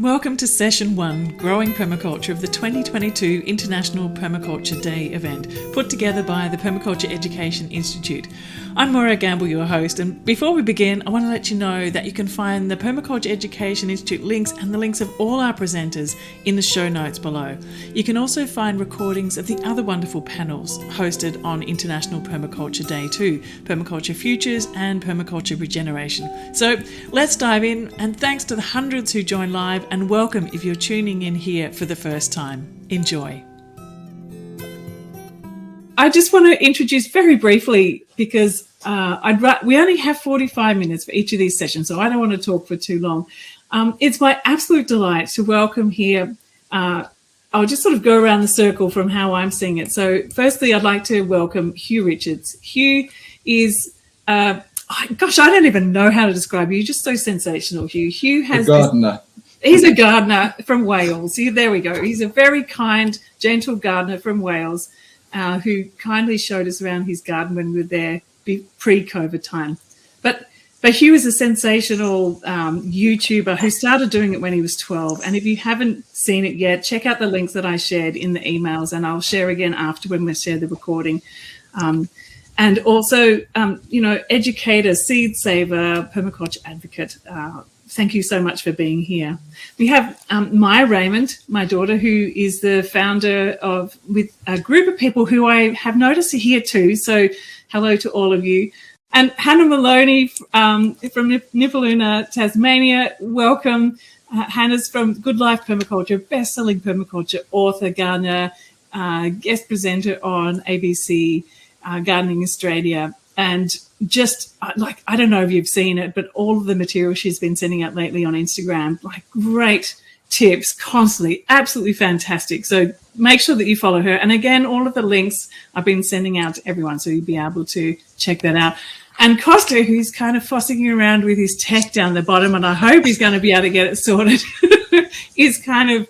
Welcome to Session 1, Growing Permaculture of the 2022 International Permaculture Day event, put together by the Permaculture Education Institute. I'm Maura Gamble, your host, and before we begin, I want to let you know that you can find the Permaculture Education Institute links and the links of all our presenters in the show notes below. You can also find recordings of the other wonderful panels hosted on International Permaculture Day too, Permaculture Futures and Permaculture Regeneration. So let's dive in, and thanks to the hundreds who joined live, and welcome if you're tuning in here for the first time. Enjoy. I just want to introduce very briefly, because we only have 45 minutes for each of these sessions, so I don't want to talk for too long. It's my absolute delight to welcome here. I'll just sort of go around the circle from how I'm seeing it. So firstly, I'd like to welcome Hugh Richards. Hugh is, I don't even know how to describe you. You're just so sensational, Hugh. Hugh has a gardener. He's a gardener from Wales. There we go. He's a very kind, gentle gardener from Wales who kindly showed us around his garden when we were there pre-COVID time. But Hugh is a sensational YouTuber who started doing it when he was 12. And if you haven't seen it yet, check out the links that I shared in the emails, and I'll share again after when we share the recording. And also, educator, seed saver, permaculture advocate. Thank you so much for being here. We have Maya Raymond, my daughter, who is the founder with a group of people who I have noticed are here too. So hello to all of you. And Hannah Maloney from Nipaluna, Tasmania. Welcome. Hannah's from Good Life Permaculture, best-selling permaculture author, gardener, guest presenter on ABC Gardening Australia. And just I don't know if you've seen it, but all of the material she's been sending out lately on Instagram, great tips constantly, absolutely fantastic. So make sure that you follow her. And again, all of the links I've been sending out to everyone, so you'll be able to check that out. And Costa, who's kind of fussing around with his tech down the bottom, and I hope he's going to be able to get it sorted, is kind of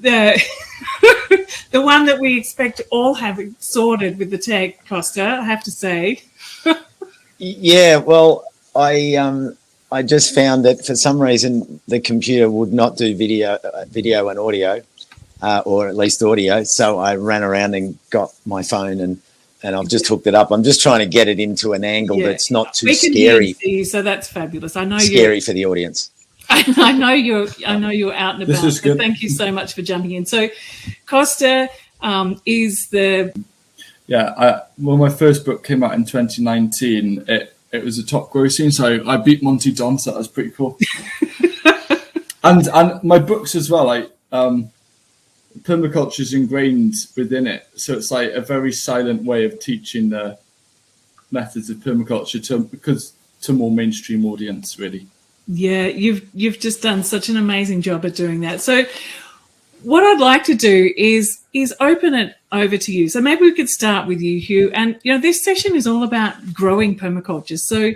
the one that we expect to all have it sorted with the tech, Costa, I have to say. Yeah, well, I just found that for some reason the computer would not do video and audio, or at least audio. So I ran around and got my phone and I've just hooked it up. I'm just trying to get it into an angle that's not too scary. See you, so that's fabulous. I know scary for the audience. I know you're out and about. This is good. Thank you so much for jumping in. So Costa is the... Yeah, when my first book came out in 2019, it was a top grossing, so I beat Monty Don, so that was pretty cool. and my books as well, permaculture is ingrained within it, so it's like a very silent way of teaching the methods of permaculture to more mainstream audience, really. Yeah, you've just done such an amazing job at doing that. So what I'd like to do is open it over to you. So maybe we could start with you, Hugh. And, this session is all about growing permaculture. So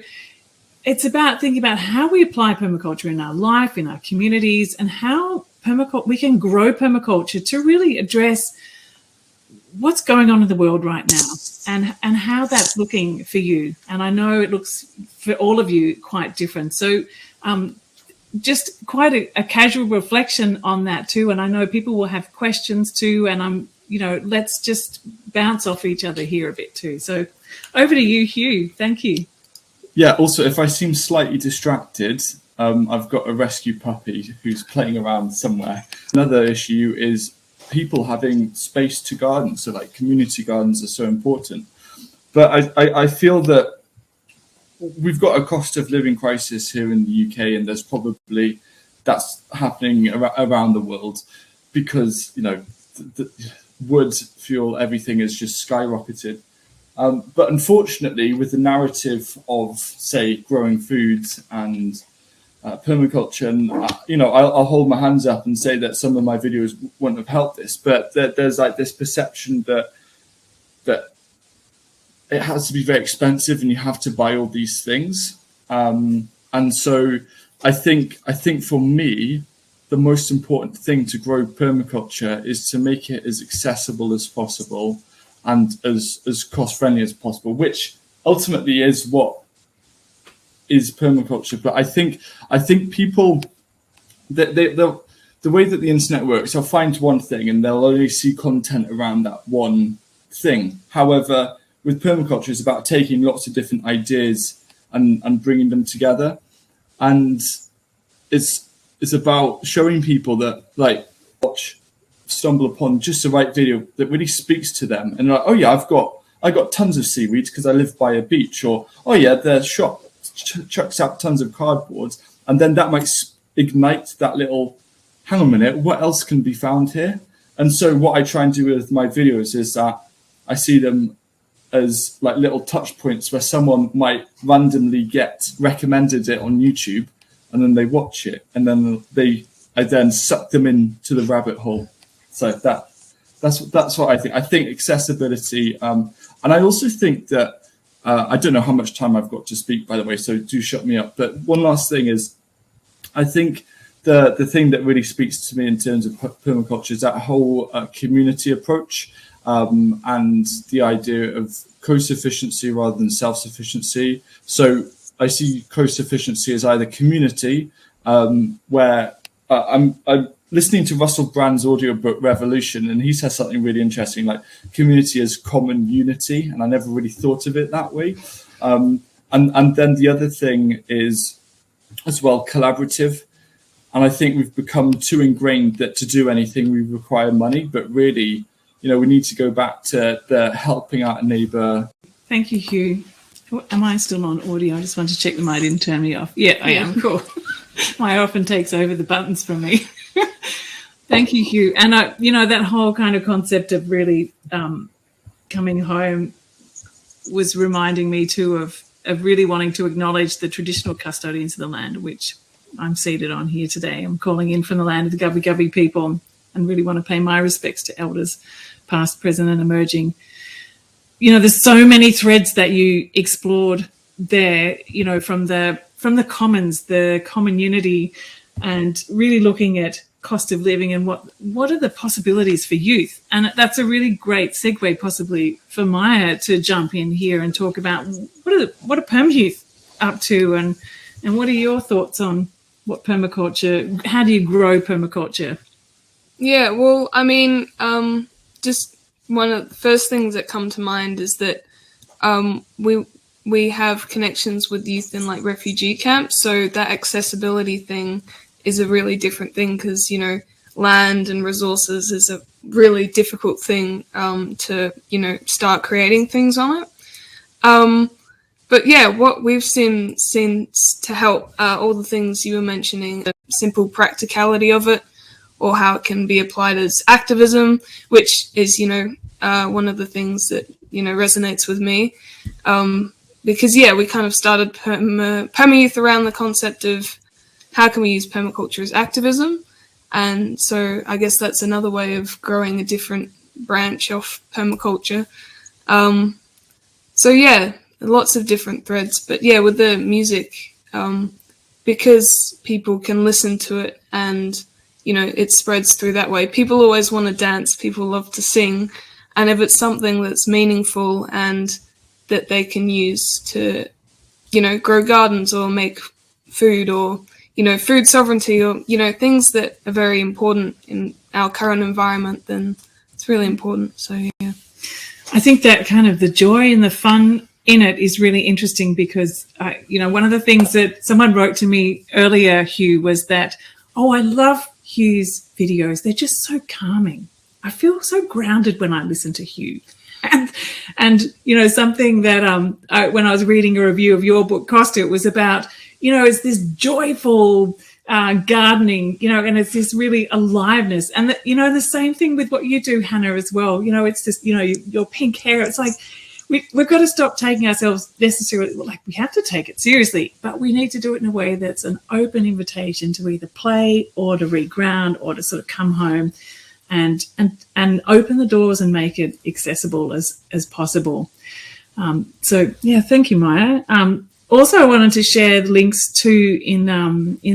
it's about thinking about how we apply permaculture in our life, in our communities, and how we can grow permaculture to really address what's going on in the world right now and how that's looking for you. And I know it looks for all of you quite different. So just quite a casual reflection on that too. And I know people will have questions too. And let's just bounce off each other here a bit too. So over to you, Hugh. Thank you. Yeah. Also, if I seem slightly distracted, I've got a rescue puppy who's playing around somewhere. Another issue is people having space to garden. So community gardens are so important. But I feel that we've got a cost of living crisis here in the UK, and there's probably that's happening around the world because, the wood, fuel, everything has just skyrocketed. But unfortunately, with the narrative of, say, growing foods and permaculture, and, I'll hold my hands up and say that some of my videos wouldn't have helped this, but there's this perception that it has to be very expensive and you have to buy all these things. And so I think for me, the most important thing to grow permaculture is to make it as accessible as possible and as cost-friendly as possible, which ultimately is what is permaculture. But I think people the way that the internet works, they'll find one thing and they'll only see content around that one thing. However, with permaculture, it's about taking lots of different ideas and bringing them together. And it's about showing people that, like, stumble upon just the right video that really speaks to them. And like, oh yeah, I got tons of seaweed because I live by a beach. Or, oh yeah, the shop chucks out tons of cardboard. And then that might ignite that little, hang on a minute, what else can be found here? And so what I try and do with my videos is that I see them as like little touch points where someone might randomly get recommended it on YouTube, and then they watch it, and then I then suck them into the rabbit hole. So that's what I think. I think accessibility, and I also think that I don't know how much time I've got to speak, by the way, so do shut me up. But one last thing is, I think the thing that really speaks to me in terms of permaculture is that whole community approach, and the idea of co-sufficiency rather than self-sufficiency. So I see co-sufficiency as either community, where I'm listening to Russell Brand's audiobook Revolution, and he says something really interesting, like community as common unity, and I never really thought of it that way. And then the other thing is as well collaborative. And I think we've become too ingrained that to do anything we require money, but really, we need to go back to the helping out a neighbour. Thank you, Hugh. Am I still on audio? I just want to check them. I didn't turn me off. Yeah, I am. Cool. My often takes over the buttons from me. Thank you, Hugh. And, that whole kind of concept of really coming home was reminding me too of really wanting to acknowledge the traditional custodians of the land, which I'm seated on here today. I'm calling in from the land of the Gubbi Gubbi people and really want to pay my respects to elders, past, present and emerging. There's so many threads that you explored there, from the commons, the common unity, and really looking at cost of living and what are the possibilities for youth. And that's a really great segue possibly for Maya to jump in here and talk about what are perm youth up to, and what are your thoughts on what permaculture, how do you grow permaculture? Yeah, well, I mean, just one of the first things that come to mind is that we have connections with youth in like refugee camps. So that accessibility thing is a really different thing because, land and resources is a really difficult thing to, start creating things on it. But yeah, what we've seen to help all the things you were mentioning, the simple practicality of it, or how it can be applied as activism, which is, one of the things that, resonates with me. Because, we kind of started Perma Youth around the concept of how can we use permaculture as activism? And so I guess that's another way of growing a different branch of permaculture. Lots of different threads. But, with the music, because people can listen to it and, it spreads through that way. People always want to dance. People love to sing. And if it's something that's meaningful and that they can use to, grow gardens or make food or, food sovereignty or, things that are very important in our current environment, then it's really important. So, yeah. I think that kind of the joy and the fun in it is really interesting because, one of the things that someone wrote to me earlier, Hugh, was that, I love Hugh's videos. They're just so calming. I feel so grounded when I listen to Hugh. And something that when I was reading a review of your book, Costa, it was about, it's this joyful gardening, and it's this really aliveness. And, the same thing with what you do, Hannah, as well. It's just, your pink hair. It's like we've got to stop taking ourselves necessarily, like we have to take it seriously, but we need to do it in a way that's an open invitation to either play or to reground or to sort of come home and open the doors and make it accessible as possible. Thank you, Maya. Also, I wanted to share links to in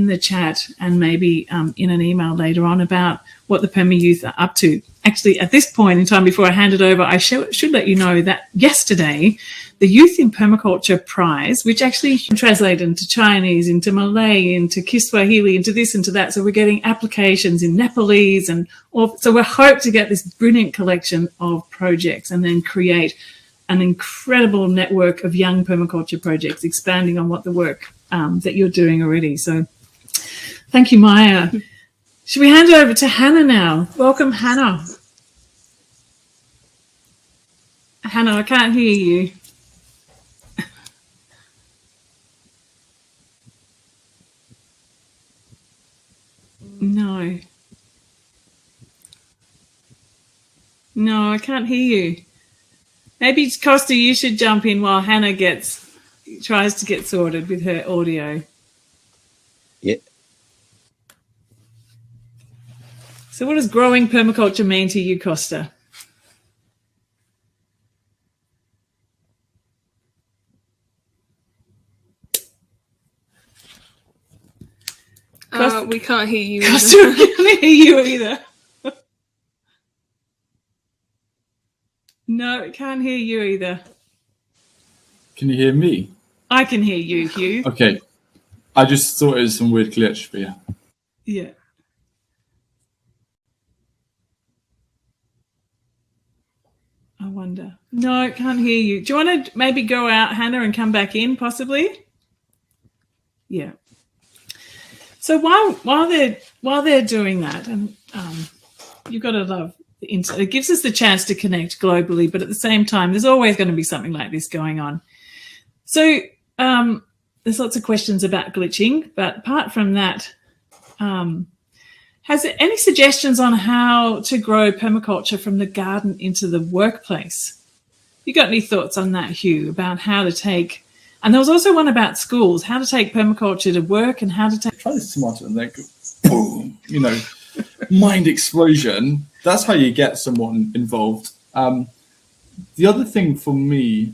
the chat and maybe in an email later on about what the Perma Youth are up to. Actually, at this point in time, before I hand it over, I should let you know that yesterday, the Youth in Permaculture Prize, which actually translated into Chinese, into Malay, into Kiswahili, into this, into that. So we're getting applications in Nepalese so we hope to get this brilliant collection of projects and then create an incredible network of young permaculture projects, expanding on what the work that you're doing already. So thank you, Maya. Should we hand it over to Hannah now? Welcome, Hannah. Hannah, I can't hear you. No. No, I can't hear you. Maybe, Costa, you should jump in while Hannah tries to get sorted with her audio. Yeah. So what does growing permaculture mean to you, Costa? We can't hear you. Costa, we can't hear you either. No, can't hear you either. Can you hear me? I can hear you, Hugh. Okay. I just thought it was some weird glitch, but yeah. Yeah. I wonder. No, can't hear you. Do you want to maybe go out, Hannah, and come back in, possibly? Yeah. So while they're doing that, and you've got to love the internet. It gives us the chance to connect globally, but at the same time, there's always going to be something like this going on. So there's lots of questions about glitching, but apart from that, has there any suggestions on how to grow permaculture from the garden into the workplace? You got any thoughts on that, Hugh, about how to take... And there was also one about schools, how to take permaculture to work and how to take... Try this tomato and then go, boom, mind explosion. That's how you get someone involved. The other thing for me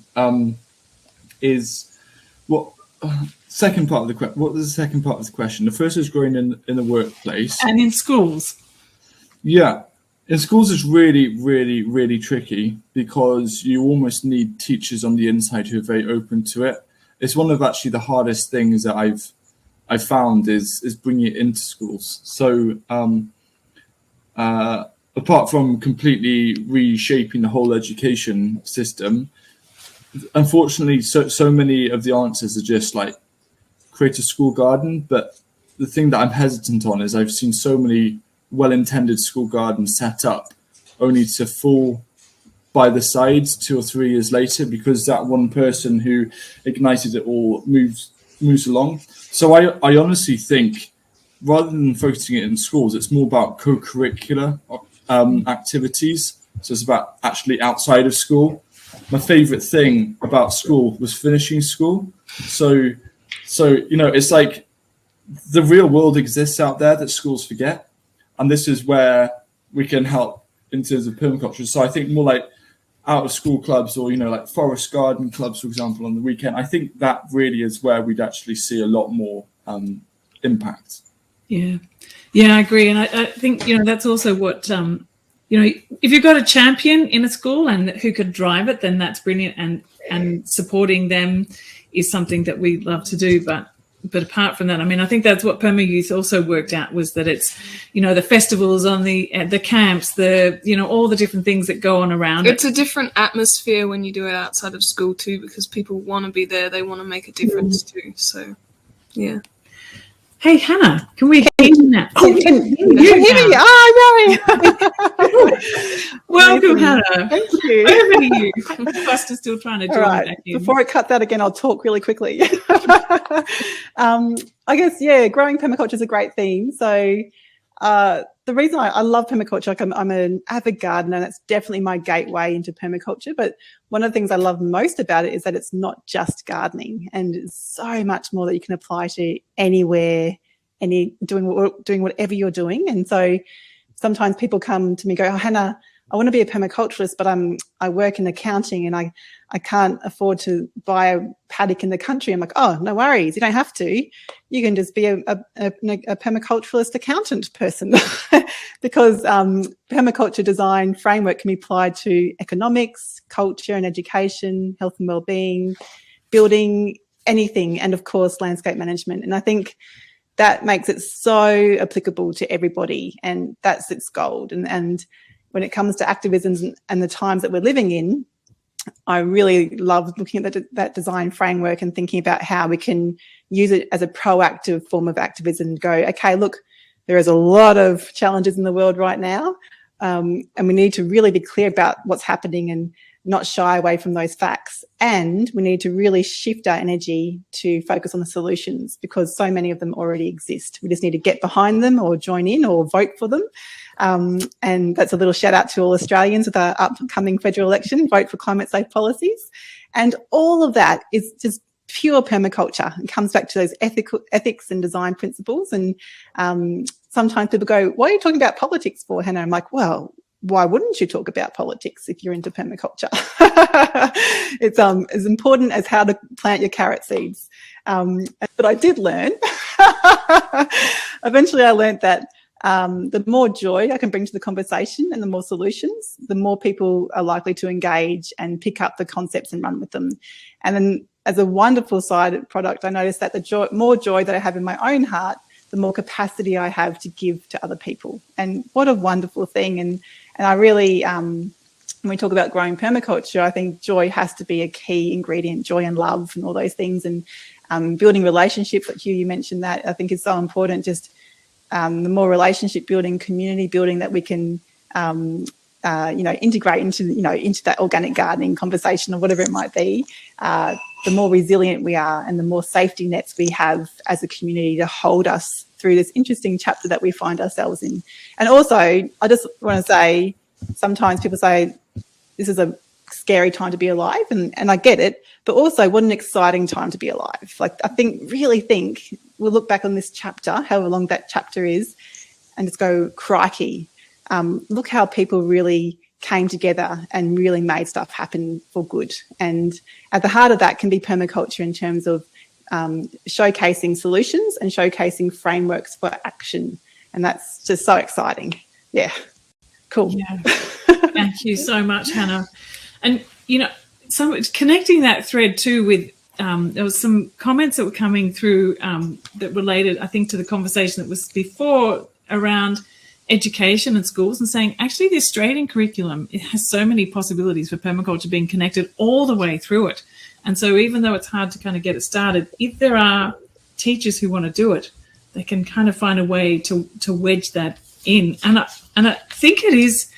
is what second part of the question. What was the second part of the question? The first is growing in the workplace and in schools. Yeah, in schools it's really, really, really tricky because you almost need teachers on the inside who are very open to it. It's one of actually the hardest things that I've found is bringing it into schools. So apart from completely reshaping the whole education system, unfortunately, so many of the answers are just like create a school garden. But the thing that I'm hesitant on is I've seen so many well-intended school gardens set up only to fall by the sides 2 or 3 years later because that one person who ignited it all moves along. So I honestly think rather than focusing it in schools, it's more about co-curricular activities. So it's about actually outside of school. My favorite thing about school was finishing school. So it's like the real world exists out there that schools forget. And this is where we can help in terms of permaculture. So I think more like out of school clubs or, like forest garden clubs, for example, on the weekend. I think that really is where we'd actually see a lot more impact. Yeah, I agree. And I think, that's also what, if you've got a champion in a school and who could drive it, then that's brilliant. And supporting them is something that we love to do. But apart from that, I think that's what Perma Youth also worked out was that it's, the festivals on the camps, all the different things that go on around It's a different atmosphere when you do it outside of school too, because people want to be there. They want to make a difference too. So, yeah. Hey, Hannah, can we hear you now? Oh, can you hear me? Oh, no. Welcome, Hannah. Thank you. Over to you. Costa's still trying to join back in. Before I cut that again, I'll talk really quickly. I guess, growing permaculture is a great theme. So the reason I love permaculture, I'm an avid gardener, and that's definitely my gateway into permaculture. But one of the things I love most about it is that it's not just gardening, and it's so much more that you can apply to anywhere, doing whatever you're doing. And so sometimes people come to me and go, "Oh, Hannah, I want to be a permaculturist, but I work in accounting and I can't afford to buy a paddock in the country. I'm like, oh, no worries. You don't have to. You can just be a permaculturalist accountant person because permaculture design framework can be applied to economics, culture and education, health and wellbeing, building, anything, and of course, landscape management. And I think that makes it so applicable to everybody, and that's its gold. And when it comes to activism and the times that we're living in, I really love looking at that design framework and thinking about how we can use it as a proactive form of activism and go, okay, look, there is a lot of challenges in the world right now, and we need to really be clear about what's happening and not shy away from those facts. And we need to really shift our energy to focus on the solutions because so many of them already exist. We just need to get behind them or join in or vote for them. And that's a little shout out to all Australians with our upcoming federal election, vote for climate safe policies. And all of that is just pure permaculture. It comes back to those ethics and design principles. And sometimes people go, why are you talking about politics for, Hannah? I'm like, well, why wouldn't you talk about politics if you're into permaculture? It's as important as how to plant your carrot seeds. But I did learn, eventually I learned that the more joy I can bring to the conversation and the more solutions, the more people are likely to engage and pick up the concepts and run with them. And then as a wonderful side product, I noticed that the more joy that I have in my own heart, the more capacity I have to give to other people. And what a wonderful thing. And I really, when we talk about growing permaculture, I think joy has to be a key ingredient, joy and love and all those things. And building relationships, like you mentioned that, I think is so important. Just the more relationship building, community building that we can, integrate into that organic gardening conversation or whatever it might be, the more resilient we are and the more safety nets we have as a community to hold us through this interesting chapter that we find ourselves in. And also, I just want to say, sometimes people say this is a scary time to be alive, and I get it, but also what an exciting time to be alive. Like, really think, we'll look back on this chapter, however long that chapter is, and just go, crikey, look how people really came together and really made stuff happen for good. And at the heart of that can be permaculture in terms of showcasing solutions and showcasing frameworks for action. And that's just so exciting. Yeah, cool. Yeah. Thank you so much, Hannah. And, so connecting that thread too with, there was some comments that were coming through that related, I think, to the conversation that was before around education and schools, and saying, actually, the Australian curriculum, it has so many possibilities for permaculture being connected all the way through it. And so even though it's hard to kind of get it started, if there are teachers who want to do it, they can kind of find a way to wedge that in. And I think it is,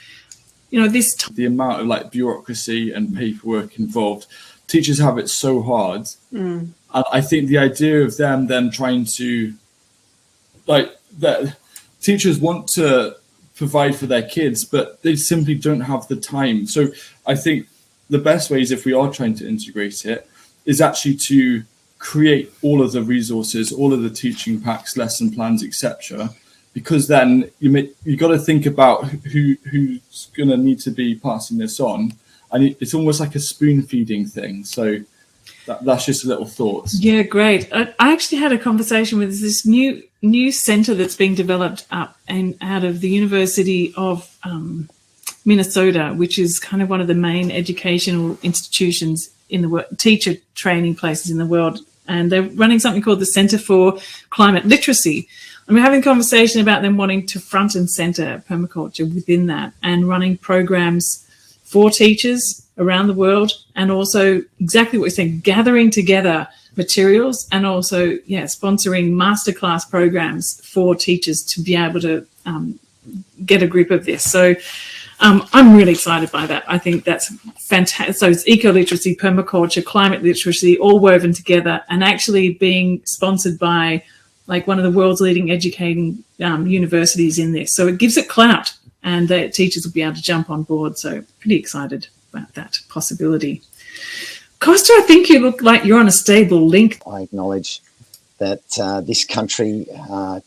the amount of bureaucracy and paperwork involved. Teachers have it so hard. And I think the idea of them then trying to, that teachers want to provide for their kids, but they simply don't have the time. So I think the best ways, if we are trying to integrate it, is actually to create all of the resources, all of the teaching packs, lesson plans, etc. Because then you got to think about who's going to need to be passing this on, and it's almost like a spoon feeding thing. So that's just a little thought. Yeah, great. I actually had a conversation with this new centre that's being developed up and out of the University of Minnesota, which is kind of one of the main educational institutions in the world, teacher training places in the world. And they're running something called the Centre for Climate Literacy. And we're having a conversation about them wanting to front and centre permaculture within that and running programs for teachers around the world, and also exactly what you're saying, gathering together materials and also, sponsoring masterclass programs for teachers to be able to get a grip of this. So I'm really excited by that. I think that's fantastic. So it's eco-literacy, permaculture, climate literacy, all woven together and actually being sponsored by one of the world's leading educating universities in this. So it gives it clout, and the teachers will be able to jump on board. So pretty excited about that possibility. Costa, I think you look like you're on a stable link. I acknowledge that this country,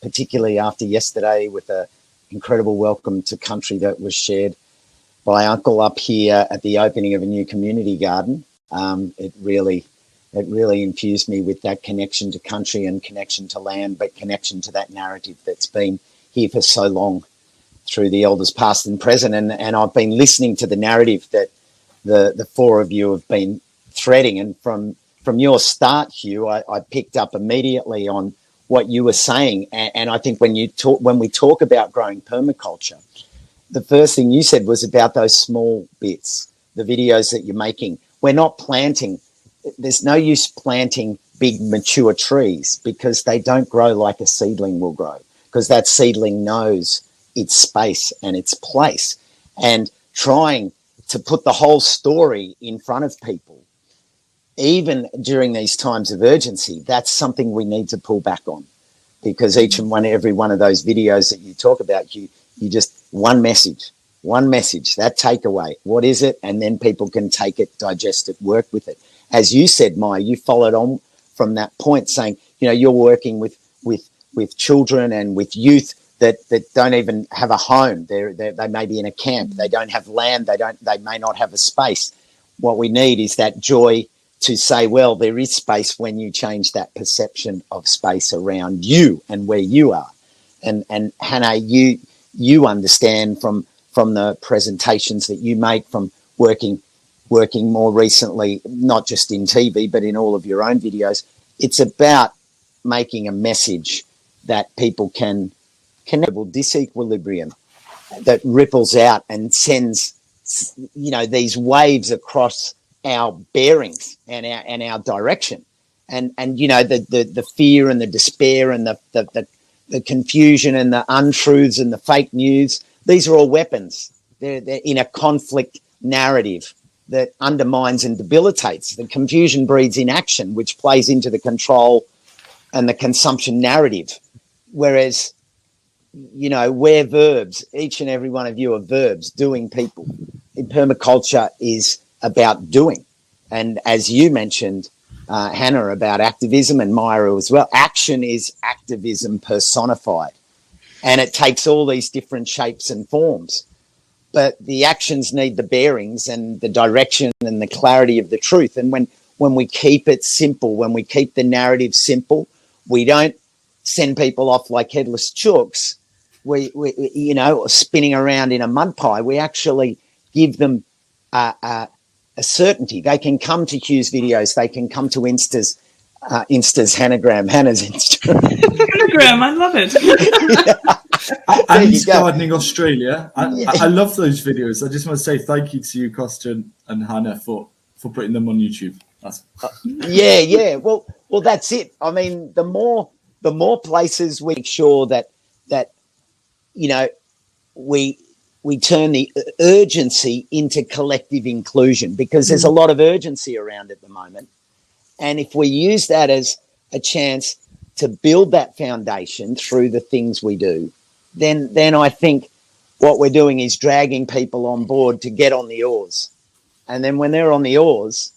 particularly after yesterday with an incredible welcome to country that was shared by Uncle up here at the opening of a new community garden. It really infused me with that connection to country and connection to land, but connection to that narrative that's been here for so long through the elders past and present. And I've been listening to the narrative that the four of you have been threading. And from your start, Hugh, I picked up immediately on what you were saying. And I think when we talk about growing permaculture, the first thing you said was about those small bits, the videos that you're making. We're not planting. There's no use planting big mature trees because they don't grow like a seedling will grow, because that seedling knows its space and its place. And trying to put the whole story in front of people, even during these times of urgency, that's something we need to pull back on, because every one of those videos that you talk about, you just one message, that takeaway. What is it? And then people can take it, digest it, work with it. As you said, Maya, you followed on from that point, saying, you're working with children and with youth that don't even have a home. They may be in a camp. They don't have land. They may not have a space. What we need is that joy to say, well, there is space when you change that perception of space around you and where you are. And Hannah, you understand from the presentations that you make, from working more recently, not just in TV, but in all of your own videos, it's about making a message that people can disequilibrium that ripples out and sends, these waves across our bearings and our direction. And the fear and the despair and the confusion and the untruths and the fake news, these are all weapons. They're in a conflict narrative that undermines and debilitates. The confusion breeds inaction, which plays into the control and the consumption narrative. Whereas, we're verbs. Each and every one of you are verbs, doing people. In permaculture is about doing. And as you mentioned, Hannah, about activism, and Maya as well, action is activism personified. And it takes all these different shapes and forms. But the actions need the bearings and the direction and the clarity of the truth. And when we keep it simple, when we keep the narrative simple, we don't send people off like headless chooks, we spinning around in a mud pie. We actually give them a certainty. They can come to Hugh's videos. They can come to Insta's Hannahgram, Hannah's Instagram. Hannahgram, I love it. And Gardening Australia. I love those videos. I just want to say thank you to you, Costa and Hannah, for putting them on YouTube. Yeah. Well, that's it. I mean, the more places we make sure that we turn the urgency into collective inclusion, because there's a lot of urgency around at the moment. And if we use that as a chance to build that foundation through the things we do, then I think what we're doing is dragging people on board to get on the oars. And then when they're on the oars,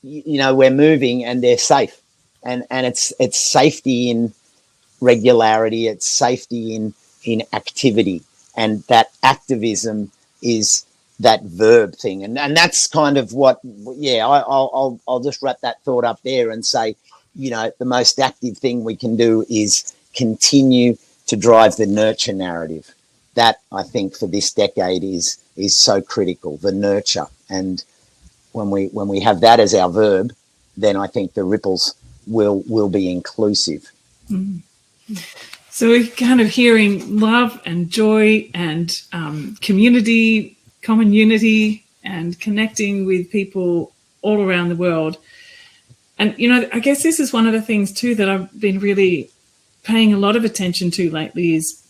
we're moving and they're safe. And it's safety in regularity, it's safety in activity. And that activism is that verb thing. And that's kind of what, I'll just wrap that thought up there and say, the most active thing we can do is continue to drive the nurture narrative. That, I think, for this decade is so critical, the nurture. And when we have that as our verb, then I think the ripples will be inclusive. Mm-hmm. So we're kind of hearing love and joy and community, common unity, and connecting with people all around the world. And, I guess this is one of the things too that I've been really paying a lot of attention to lately, is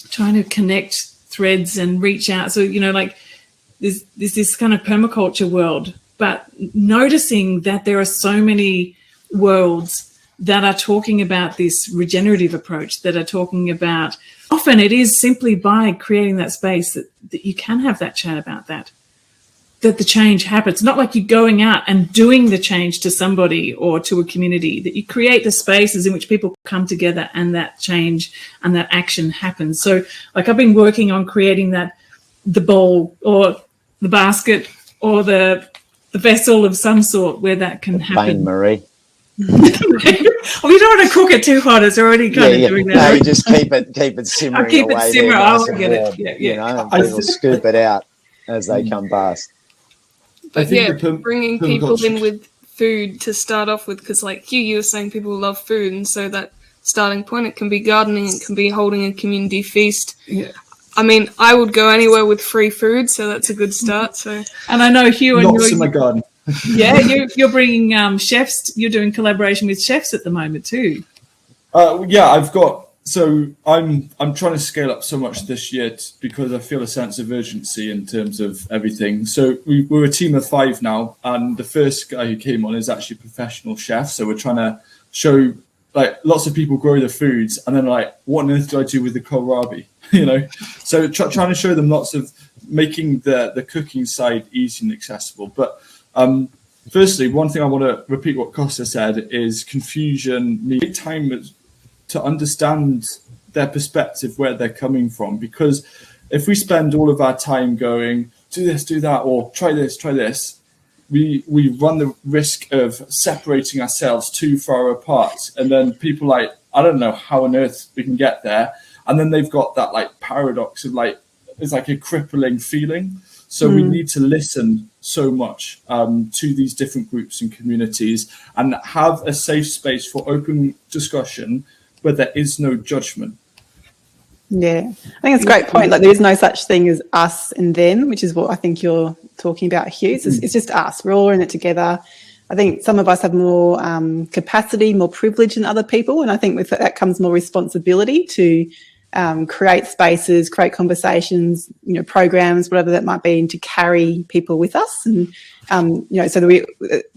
trying to connect threads and reach out. So, there's this kind of permaculture world, but noticing that there are so many worlds that are talking about this regenerative approach, that are talking about, often it is simply by creating that space that you can have that chat about that the change happens. Not like you're going out and doing the change to somebody or to a community, that you create the spaces in which people come together and that change and that action happens. So I've been working on creating the bowl, or basket or the vessel of some sort where that can happen. Bain Marie. Oh, you don't want to cook it too hot. It's already kind of doing that. No, you just keep it simmering I'll keep it away simmer. there, nice and get warm, it. you know, and people scoop it out as they come past. But think bringing people in with food to start off with, because like you were saying, people love food, and so that starting point, it can be gardening, it can be holding a community feast. Yeah. I mean, I would go anywhere with free food, so that's a good start. So, and I know Hugh and lots in my garden. Yeah, you're bringing chefs. You're doing collaboration with chefs at the moment too. I've got. So I'm trying to scale up so much this year because I feel a sense of urgency in terms of everything. So we're a team of 5 now, and the first guy who came on is actually a professional chef. So we're trying to show, like, lots of people grow their foods, and then like, what on earth do I do with the kohlrabi? You know, so trying to show them lots of making the cooking side easy and accessible. But firstly, one thing I want to repeat what Costa said is confusion. Need time to understand their perspective, where they're coming from, because if we spend all of our time going, do this, do that, or try this, we run the risk of separating ourselves too far apart. And then people like, I don't know how on earth we can get there. And then they've got that like paradox of like, it's like a crippling feeling. So we need to listen so much to these different groups and communities and have a safe space for open discussion where there is no judgment. Yeah, I think it's a great point. Like, there is no such thing as us and them, which is what I think you're talking about, Hugh. It's just us. We're all in it together. I think some of us have more capacity, more privilege than other people, and I think with that comes more responsibility to create spaces, create conversations, you know, programs, whatever that might be, and to carry people with us, and you know, so that we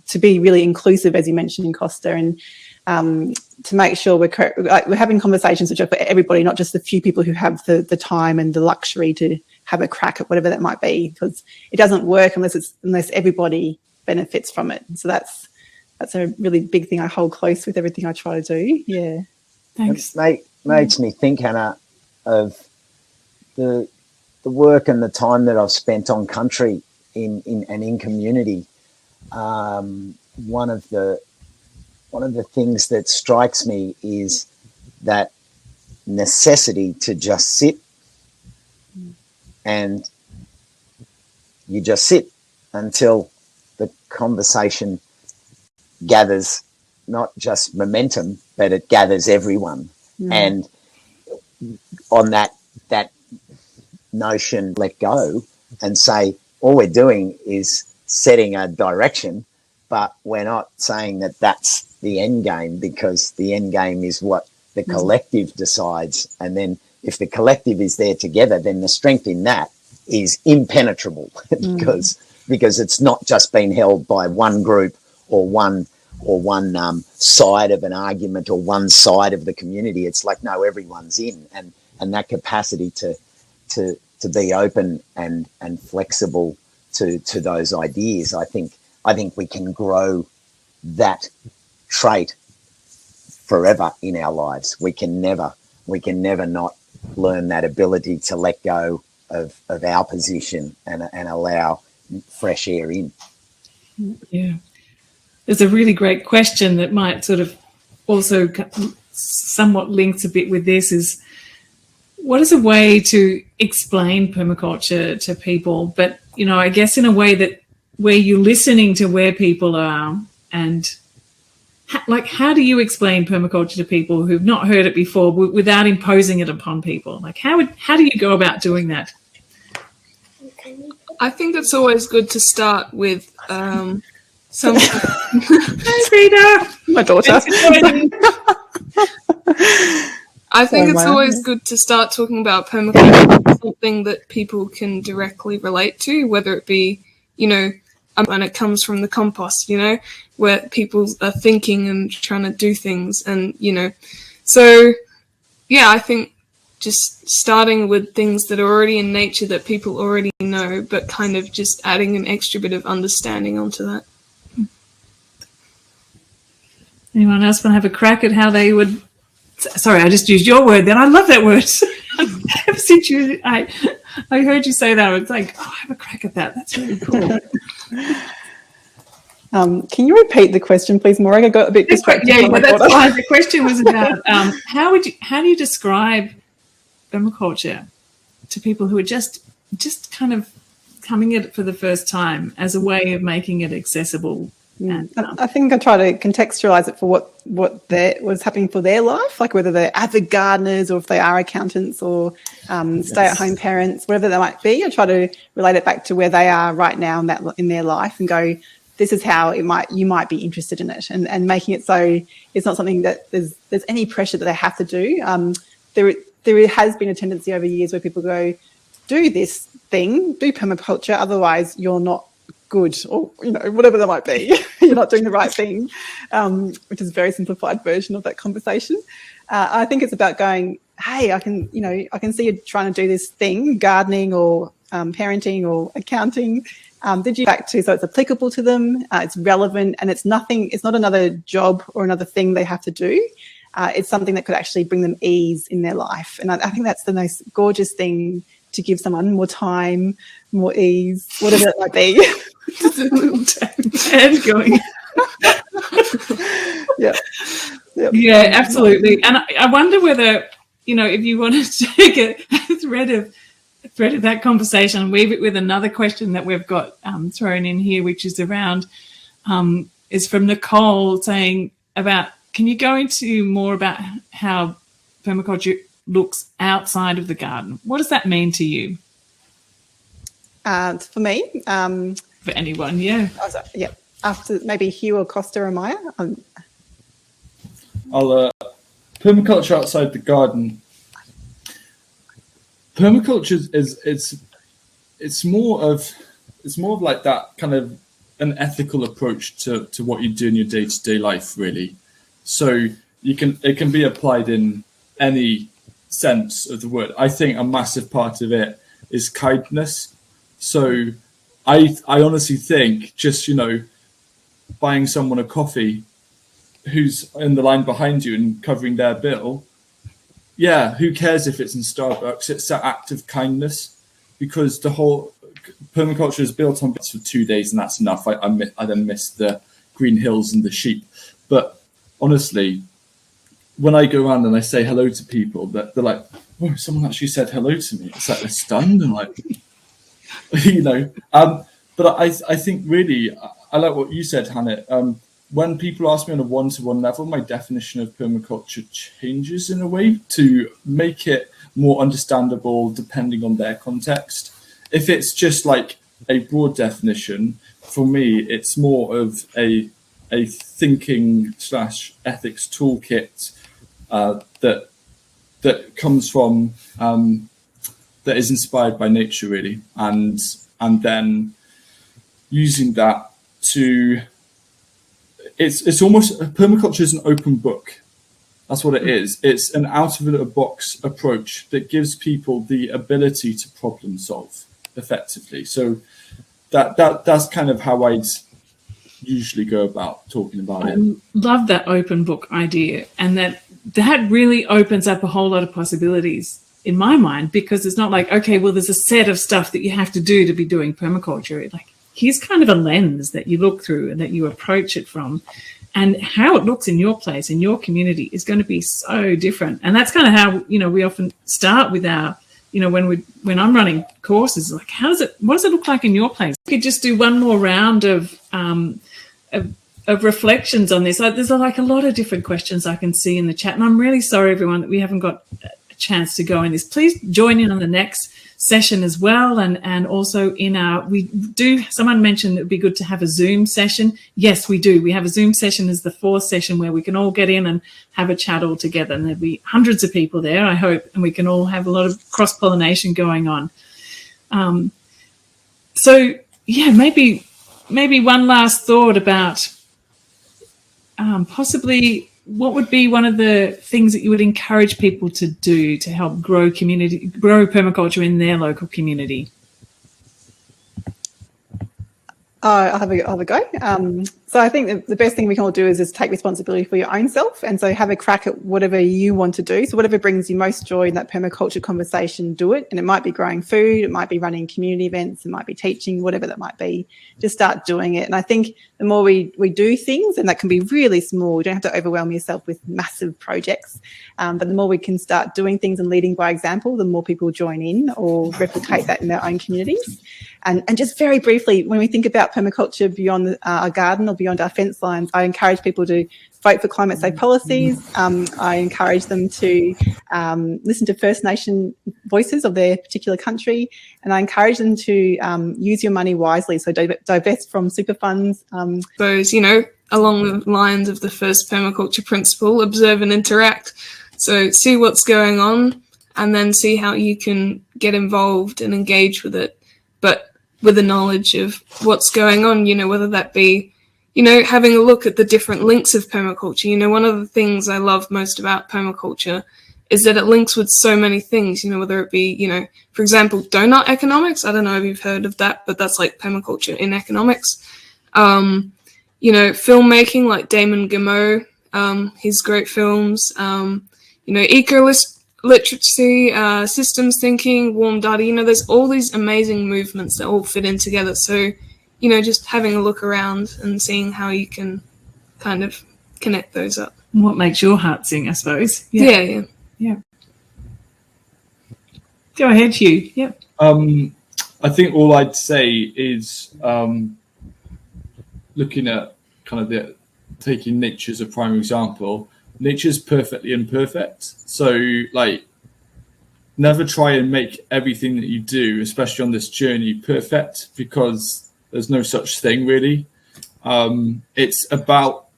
to be really inclusive, as you mentioned in Costa, and to make sure we're having conversations which are for everybody, not just the few people who have the time and the luxury to have a crack at whatever that might be, because it doesn't work unless everybody benefits from it. So that's a really big thing I hold close with everything I try to do. Yeah, Thanks. It makes me think, Hannah, of the work and the time that I've spent on country in community. One of the things that strikes me is that necessity to just sit, and you just sit until the conversation gathers not just momentum, but it gathers everyone. And on that notion, let go and say, all we're doing is setting a direction, but we're not saying that that's the end game, because the end game is what the collective decides. And then if the collective is there together, then the strength in that is impenetrable because it's not just been held by one group or one side of an argument or one side of the community. It's like, no, everyone's in, and that capacity to be open and flexible to those ideas. I think we can grow that trait forever in our lives. We can never not learn that ability to let go of our position and allow fresh air in. Yeah. There's a really great question that might sort of also somewhat links a bit with this, is what is a way to explain permaculture to people, but, you know, I guess in a way that where you're listening to where people are, and how do you explain permaculture to people who've not heard it before without imposing it upon people? Like, how do you go about doing that? I think it's always good to start with some. Hi, Frida, my daughter. I think it's always good to start talking about permaculture, something that people can directly relate to, whether it be, you know, and it comes from the compost, you know, where people are thinking and trying to do things, and, you know, so yeah, I think just starting with things that are already in nature that people already know, but kind of just adding an extra bit of understanding onto that. Anyone else want to have a crack at how they would? Sorry, I just used your word then. I love that word. I heard you say that. I was like, oh, have a crack at that. That's really cool. Can you repeat the question, please, Morag? I got a bit distracted. Yeah, that's fine. The question was about how do you describe permaculture to people who are just kind of coming at it for the first time as a way of making it accessible? And, I think I try to contextualize it for what's happening for their life, like whether they're avid gardeners or if they are accountants or stay-at-home parents, whatever they might be. I try to relate it back to where they are right now in their life and go, this is how you might be interested in it, and making it so it's not something that there's any pressure that they have to do. There has been a tendency over years where people go, do this thing, do permaculture, otherwise you're not good, or whatever that might be. You're not doing the right thing, which is a very simplified version of that conversation. I think it's about going, hey, I can see you trying to do this thing, gardening or parenting or accounting. Did you back to so it's applicable to them, it's relevant, and it's not another job or another thing they have to do. It's something that could actually bring them ease in their life, and I think that's the most gorgeous thing, to give someone more time, more ease, whatever it might be. Just a little hand going. Yeah, absolutely. And I wonder whether, if you wanted to take a thread of that conversation and weave it with another question that we've got thrown in here, which is around, is from Nicole saying about, can you go into more about how permaculture looks outside of the garden? What does that mean to you? For me? For anyone, yeah. Oh, sorry, yeah. After maybe Hugh or Costa or Maya? Permaculture outside the garden. Permaculture it's more of like that kind of an ethical approach to what you do in your day-to-day life, really. So it can be applied in any sense of the word. I think a massive part of it is kindness. So I honestly think just, buying someone a coffee who's in the line behind you and covering their bill, yeah, who cares if it's in Starbucks? It's that act of kindness, because the whole permaculture is built on for 2 days and that's enough. I then miss the green hills and the sheep. But honestly, when I go around and I say hello to people, they're like, oh, someone actually said hello to me. It's like they're stunned and like, but I think really, I like what you said, Hannah. When people ask me on a one-to-one level, my definition of permaculture changes in a way to make it more understandable depending on their context. If it's just like a broad definition, for me, it's more of a thinking / ethics toolkit that comes from that is inspired by nature, really, and then using that to it's almost permaculture is an open book. That's what it is. It's an out of the box approach that gives people the ability to problem solve effectively. So that's kind of how I'd usually go about talking about it. I love that open book idea, and that really opens up a whole lot of possibilities in my mind, because it's not like, okay, well, there's a set of stuff that you have to do to be doing permaculture. Like, here's kind of a lens that you look through and that you approach it from, and how it looks in your place, in your community, is going to be so different. And that's kind of how, we often start with our, when I'm running courses, like, what does it look like in your place? We could just do one more round of reflections on this. There's like a lot of different questions I can see in the chat, and I'm really sorry, everyone, that we haven't got a chance to go in this. Please join in on the next session as well, and also someone mentioned it would be good to have a Zoom session. Yes, we do. We have a Zoom session as the 4th session where we can all get in and have a chat all together, and there'll be hundreds of people there, I hope, and we can all have a lot of cross-pollination going on. So yeah, maybe one last thought about possibly what would be one of the things that you would encourage people to do to help grow permaculture in their local community? I'll have a go. So I think the best thing we can all do is take responsibility for your own self. And so have a crack at whatever you want to do. So whatever brings you most joy in that permaculture conversation, do it. And it might be growing food, it might be running community events, it might be teaching, whatever that might be. Just start doing it. And I think the more we do things, and that can be really small, you don't have to overwhelm yourself with massive projects. But the more we can start doing things and leading by example, the more people join in or replicate that in their own communities. And just very briefly, when we think about permaculture beyond our garden or beyond our fence lines, I encourage people to vote for climate safe policies. I encourage them to listen to First Nation voices of their particular country. And I encourage them to use your money wisely. So divest from super funds. Suppose, along the lines of the first permaculture principle, observe and interact. So see what's going on and then see how you can get involved and engage with it. But with the knowledge of what's going on, whether that be, having a look at the different links of permaculture. One of the things I love most about permaculture is that it links with so many things, whether it be, for example, donut economics. I don't know if you've heard of that, but that's like permaculture in economics. Filmmaking like Damon Gameau, his great films, literacy, systems thinking, warm data, there's all these amazing movements that all fit in together. So, just having a look around and seeing how you can kind of connect those up. What makes your heart sing, I suppose. Yeah. Go ahead, Hugh. Yep. I think all I'd say is looking at taking nature as a prime example. Nature's perfectly imperfect. So, never try and make everything that you do, especially on this journey, perfect, because there's no such thing, really. It's about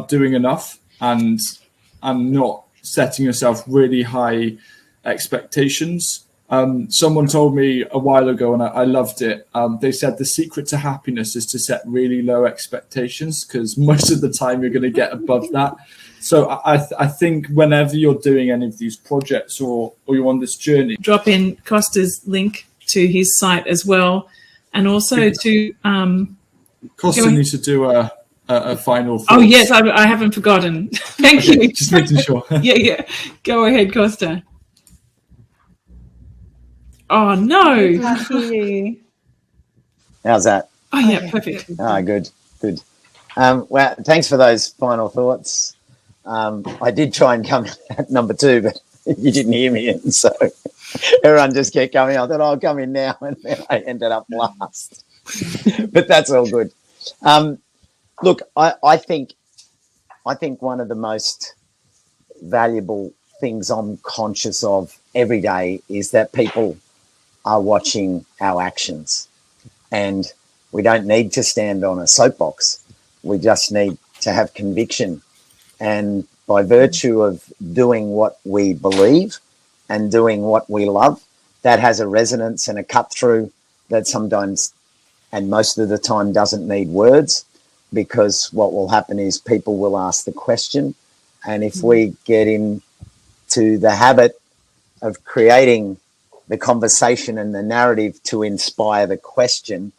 doing enough and not setting yourself really high expectations. Someone told me a while ago, and I loved it. They said the secret to happiness is to set really low expectations, because most of the time you're going to get above that. So I think whenever you're doing any of these projects or you're on this journey, drop in Costa's link to his site as well, and also to Costa needs to do a final thought. Oh yes, I haven't forgotten. Thank you. Just making sure. Yeah. Go ahead, Costa. Oh no! Can't hear you. How's that? Oh yeah, perfect. Good. Well, thanks for those final thoughts. I did try and come at number 2, but you didn't hear me, and so everyone just kept coming. I thought I'll come in now, and then I ended up last. But that's all good. Look, I think one of the most valuable things I'm conscious of every day is that people are watching our actions, and we don't need to stand on a soapbox. We just need to have conviction, and by virtue of doing what we believe and doing what we love, that has a resonance and a cut through that sometimes and most of the time doesn't need words, because what will happen is people will ask the question, and if we get into the habit of creating the conversation and the narrative to inspire the question,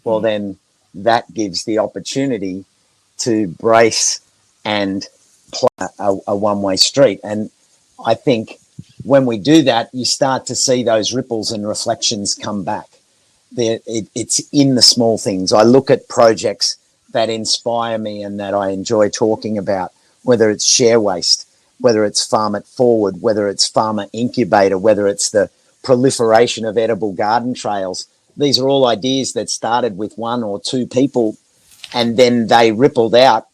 well, then that gives the opportunity to brace and play a one-way street. And I think when we do that, you start to see those ripples and reflections come back. It's in the small things. I look at projects that inspire me and that I enjoy talking about, whether it's share waste, whether it's Farm It Forward, whether it's Farmer Incubator, whether it's the proliferation of edible garden trails. These are all ideas that started with 1 or 2 people, and then they rippled out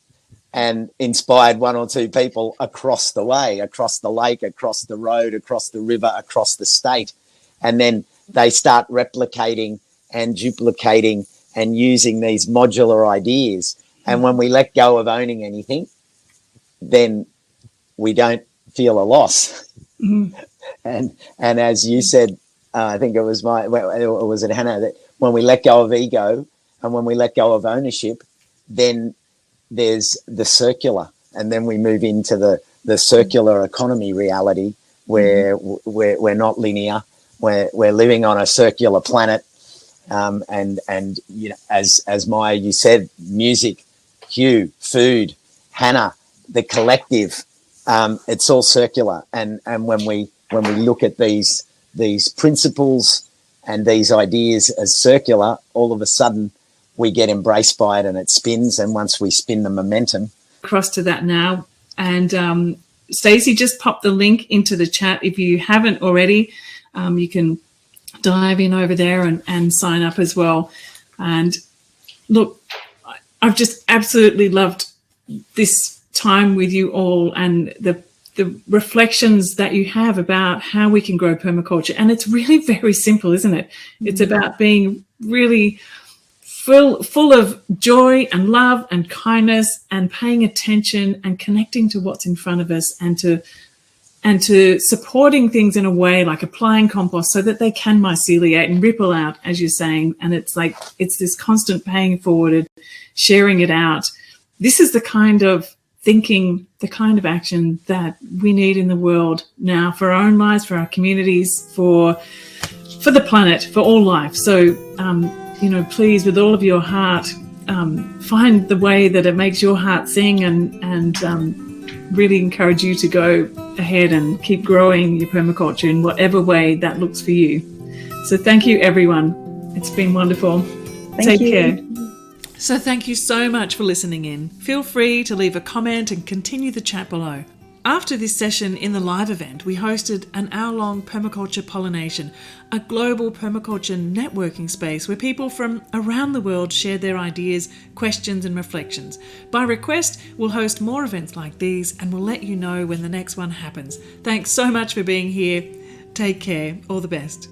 and inspired 1 or 2 people across the way, across the lake, across the road, across the river, across the state. And then they start replicating and duplicating and using these modular ideas. And when we let go of owning anything, then we don't feel a loss. Mm-hmm. And as you said, I think it was Hannah, that when we let go of ego and when we let go of ownership, then there's the circular, and then we move into the circular economy reality where we're not linear. We're living on a circular planet, And you know, as Maya, you said, music, Hugh, food, Hannah, the collective, it's all circular. And when we look at these principles and these ideas as circular, all of a sudden we get embraced by it and it spins. And once we spin the momentum, across to that now. And Stacey just popped the link into the chat. If you haven't already, you can dive in over there and sign up as well. And look, I've just absolutely loved this time with you all and the reflections that you have about how we can grow permaculture. And it's really very simple, isn't it? It's about being really full of joy and love and kindness and paying attention and connecting to what's in front of us and to supporting things in a way like applying compost so that they can myceliate and ripple out, as you're saying. And it's like, it's this constant paying forward and sharing it out. This is the kind of thinking, the kind of action that we need in the world now for our own lives, for our communities, for the planet, for all life. So, please, with all of your heart, find the way that it makes your heart sing and really encourage you to go ahead and keep growing your permaculture in whatever way that looks for you. So thank you, everyone. It's been wonderful. Take care. So thank you so much for listening in. Feel free to leave a comment and continue the chat below. After this session in the live event, we hosted an hour-long permaculture pollination, a global permaculture networking space where people from around the world shared their ideas, questions and reflections. By request, we'll host more events like these and we'll let you know when the next one happens. Thanks so much for being here. Take care. All the best.